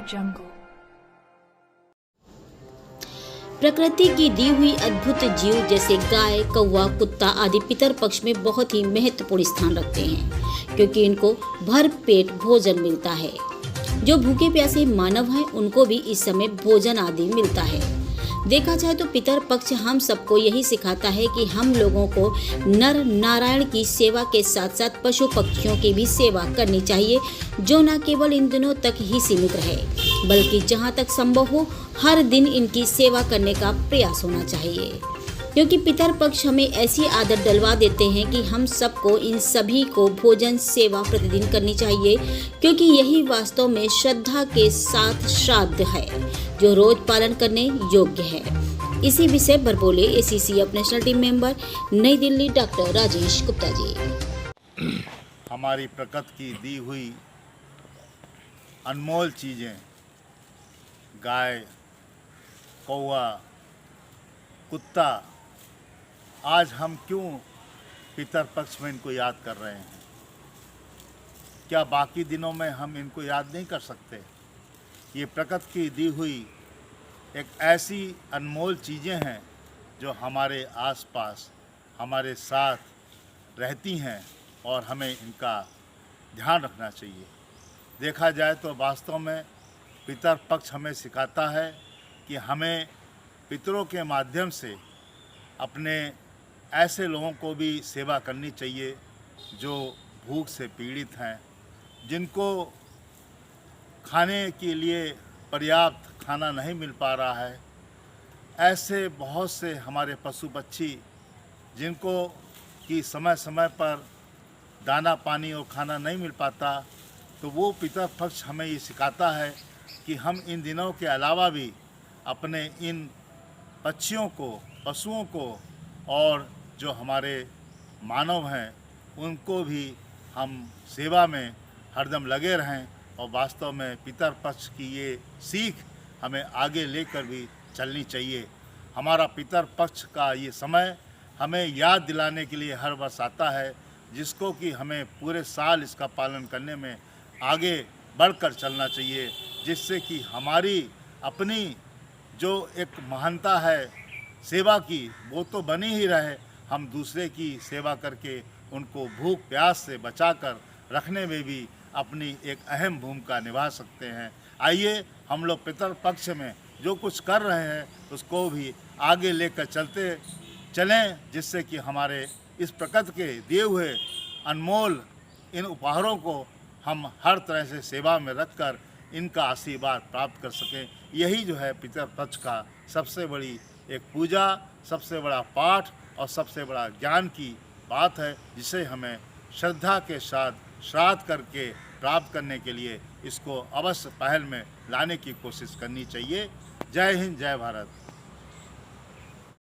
jungle. प्रकृति की दी हुई अद्भुत जीव जैसे गाय, कौवा, कुत्ता आदि पितर पक्ष में बहुत ही महत्वपूर्ण स्थान रखते हैं, क्योंकि इनको भर पेट भोजन मिलता है। जो भूखे प्यासे मानव हैं उनको भी इस समय भोजन आदि मिलता है। देखा जाए तो पितर पक्ष हम सबको यही सिखाता है कि हम लोगों को नर नारायण की सेवा के साथ साथ पशु पक्षियों की भी सेवा करनी चाहिए, जो न केवल इन दिनों तक ही सीमित रहे बल्कि जहां तक संभव हो हर दिन इनकी सेवा करने का प्रयास होना चाहिए, क्योंकि पितर पक्ष हमें ऐसी आदत डलवा देते हैं कि हम सबको इन सभी को भोजन सेवा प्रतिदिन करनी चाहिए, क्योंकि यही वास्तव में श्रद्धा के साथ श्राद्ध है जो रोज पालन करने योग्य है। इसी विषय पर बोले ACCF नेशनल टीम मेंबर नई दिल्ली डॉक्टर राजेश गुप्ता जी। हमारी प्रकृति की दी हुई अनमोल चीज़ें गाय, कौवा, कुत्ता, आज हम क्यों पितर पक्ष में इनको याद कर रहे हैं? क्या बाकी दिनों में हम इनको याद नहीं कर सकते? ये प्रकृति की दी हुई एक ऐसी अनमोल चीज़ें हैं जो हमारे आसपास हमारे साथ रहती हैं और हमें इनका ध्यान रखना चाहिए। देखा जाए तो वास्तव में पितर पक्ष हमें सिखाता है कि हमें पितरों के माध्यम से अपने ऐसे लोगों को भी सेवा करनी चाहिए जो भूख से पीड़ित हैं, जिनको खाने के लिए पर्याप्त खाना नहीं मिल पा रहा है। ऐसे बहुत से हमारे पशु पक्षी जिनको कि समय समय पर दाना पानी और खाना नहीं मिल पाता, तो वो पितर पक्ष हमें ये सिखाता है कि हम इन दिनों के अलावा भी अपने इन पक्षियों को, पशुओं को और जो हमारे मानव हैं उनको भी हम सेवा में हरदम लगे रहें, और वास्तव में पितर पक्ष की ये सीख हमें आगे लेकर भी चलनी चाहिए। हमारा पितर पक्ष का ये समय हमें याद दिलाने के लिए हर वर्ष आता है, जिसको कि हमें पूरे साल इसका पालन करने में आगे बढ़कर चलना चाहिए, जिससे कि हमारी अपनी जो एक महानता है सेवा की वो तो बनी ही रहे, हम दूसरे की सेवा करके उनको भूख प्यास से बचाकर रखने में भी अपनी एक अहम भूमिका निभा सकते हैं। आइए हम लोग पितर पक्ष में जो कुछ कर रहे हैं उसको भी आगे लेकर चलें, जिससे कि हमारे इस प्रकृति के दिए हुए अनमोल इन उपहारों को हम हर तरह से सेवा में रखकर इनका आशीर्वाद प्राप्त कर सकें। यही जो है पितर पक्ष का सबसे बड़ी एक पूजा, सबसे बड़ा पाठ और सबसे बड़ा ज्ञान की बात है, जिसे हमें श्रद्धा के साथ श्राद्ध करके प्राप्त करने के लिए इसको अवश्य पहल में लाने की कोशिश करनी चाहिए। जय हिंद, जय भारत।